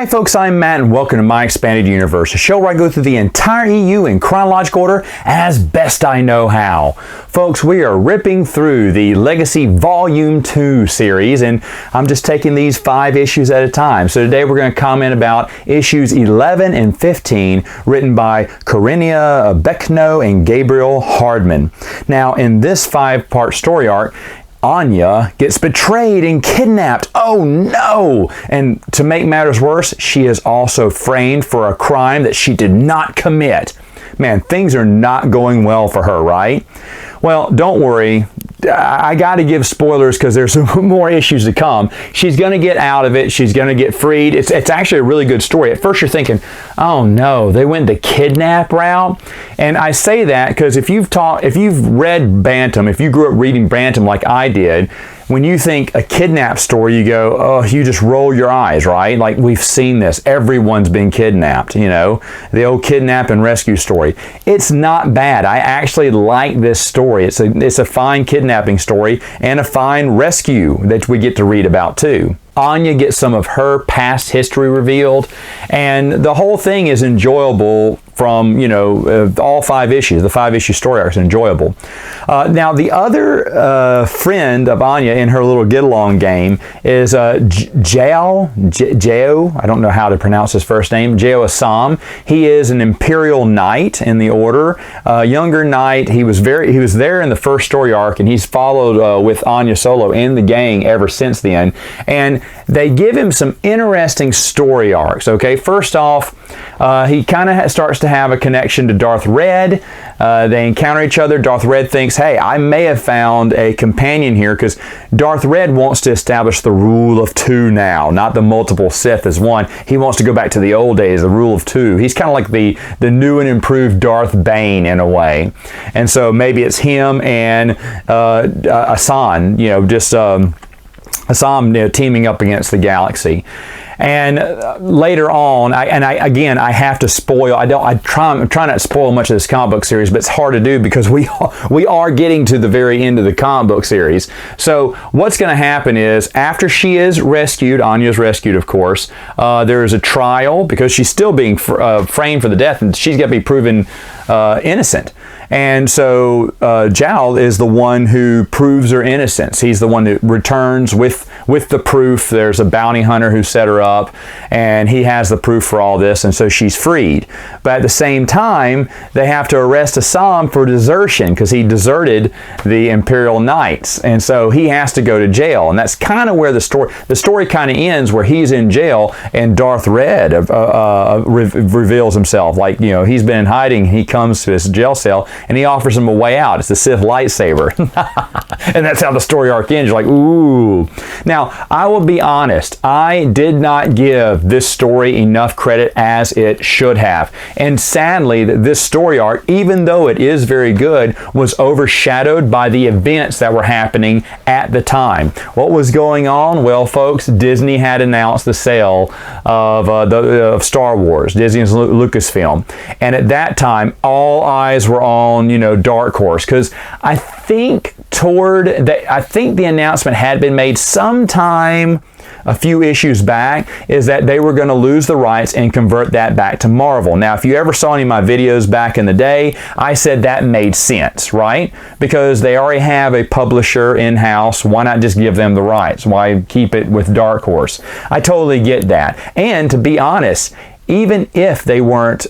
Hi folks, I'm Matt and welcome to My Expanded Universe, a show where I go through the entire EU in chronological order as best I know how. Folks, we are ripping through the Legacy Volume 2 series, and I'm just taking these 5 issues at a time. So today we're going to comment about issues 11 and 15, written by Corinna Beckno and Gabriel Hardman. Now, in this 5-part story arc, Anya gets betrayed and kidnapped. Oh no! And to make matters worse, she is also framed for a crime that she did not commit. Man, things are not going well for her, right? Well, don't worry. I got to give spoilers because there's more issues to come. She's going to get out of it. She's going to get freed. It's actually a really good story. At first you're thinking, oh no, they went the kidnap route. And I say that because if you've read Bantam, if you grew up reading Bantam like I did, when you think a kidnap story, you go, oh, you just roll your eyes, right? Like, we've seen this. Everyone's been kidnapped, you know, the old kidnap and rescue story. It's not bad. I actually like this story. It's a fine kidnapping story and a fine rescue that we get to read about too. Anya gets some of her past history revealed, and the whole thing is enjoyable from, you know, all 5 issues. The 5-issue story arc is enjoyable. Now, the other friend of Anya in her little get-along game is Jao, I don't know how to pronounce his first name, Jao Assam. He is an Imperial Knight in the Order, younger knight. He was there in the first story arc, and he's followed with Anya Solo in the gang ever since then. And they give him some interesting story arcs, okay? First off, he kind of starts to have a connection to Darth Red. They encounter each other. Darth Red thinks, hey, I may have found a companion here, because Darth Red wants to establish the rule of 2 now, not the multiple Sith as one. He wants to go back to the old days, the rule of 2. He's kind of like the new and improved Darth Bane in a way. And so maybe it's him and Asan, you know, just Assam, you know, teaming up against the galaxy. And later on, I have to spoil. I'm trying not to spoil much of this comic book series, but it's hard to do because we are getting to the very end of the comic book series. So what's going to happen is, after she is rescued, Anya's rescued, of course, there is a trial because she's still being framed for the death, and she's got to be proven innocent. And so Jao is the one who proves her innocence. He's the one that returns with the proof. There's a bounty hunter who set her up, and he has the proof for all this, and so she's freed. But at the same time, they have to arrest Assam for desertion because he deserted the Imperial Knights, and so he has to go to jail. And that's kind of where the story kind of ends, where he's in jail and Darth Red reveals himself. Like, you know, he's been in hiding. He comes to his jail cell and he offers him a way out. It's the Sith lightsaber. And that's how the story arc ends. You're like, ooh. Now, I will be honest. I did not give this story enough credit as it should have. And sadly, this story arc, even though it is very good, was overshadowed by the events that were happening at the time. What was going on? Well, folks, Disney had announced the sale of Star Wars, Disney's Lucasfilm. And at that time, all eyes were on, you know, Dark Horse, because I think the announcement had been made sometime a few issues back, is that they were going to lose the rights and convert that back to Marvel. Now, if you ever saw any of my videos back in the day, I said that made sense, right? Because they already have a publisher in-house. Why not just give them the rights? Why keep it with Dark Horse? I totally get that. And to be honest, even if they weren't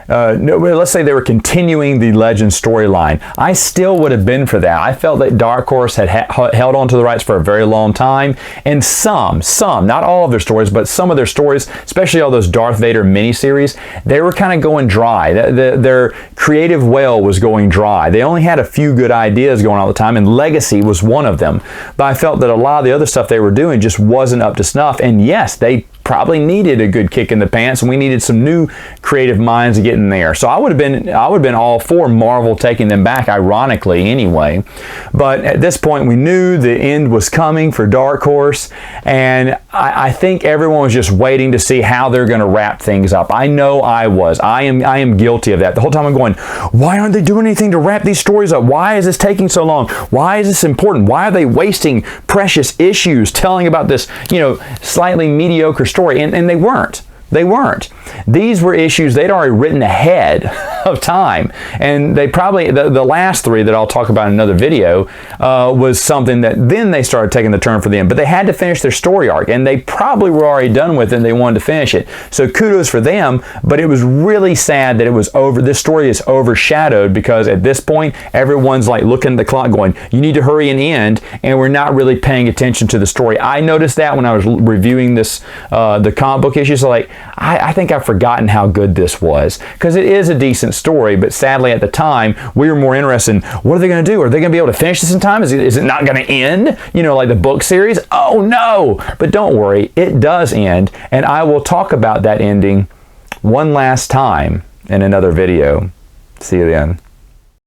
let's say they were continuing the Legend storyline, I still would have been for that. I felt that Dark Horse had held on to the rights for a very long time, and some, not all of their stories, but some of their stories, especially all those Darth Vader miniseries, they were kind of going dry. Their creative well was going dry. They only had a few good ideas going on all the time, and Legacy was one of them. But I felt that a lot of the other stuff they were doing just wasn't up to snuff, and yes, they probably needed a good kick in the pants, and we needed some new creative minds to get in there. So I would have been all for Marvel taking them back, ironically anyway. But at this point, we knew the end was coming for Dark Horse, and I think everyone was just waiting to see how they're going to wrap things up. I know I was. I am guilty of that. The whole time I'm going, why aren't they doing anything to wrap these stories up? Why is this taking so long? Why is this important? Why are they wasting precious issues telling about this, slightly mediocre story? And they weren't. They weren't. These were issues they'd already written ahead of time. And they probably, the last three that I'll talk about in another video, was something that then they started taking the turn for them. But they had to finish their story arc, and they probably were already done with it and they wanted to finish it. So kudos for them, but it was really sad that it was over. This story is overshadowed because at this point, everyone's like looking at the clock going, you need to hurry and end, and we're not really paying attention to the story. I noticed that when I was reviewing this, the comic book issues, like, I think I've forgotten how good this was, because it is a decent story, but sadly at the time we were more interested in what are they going to do? Are they going to be able to finish this in time? Is it not going to end? Like the book series? Oh no! But don't worry, it does end, and I will talk about that ending one last time in another video. See you then.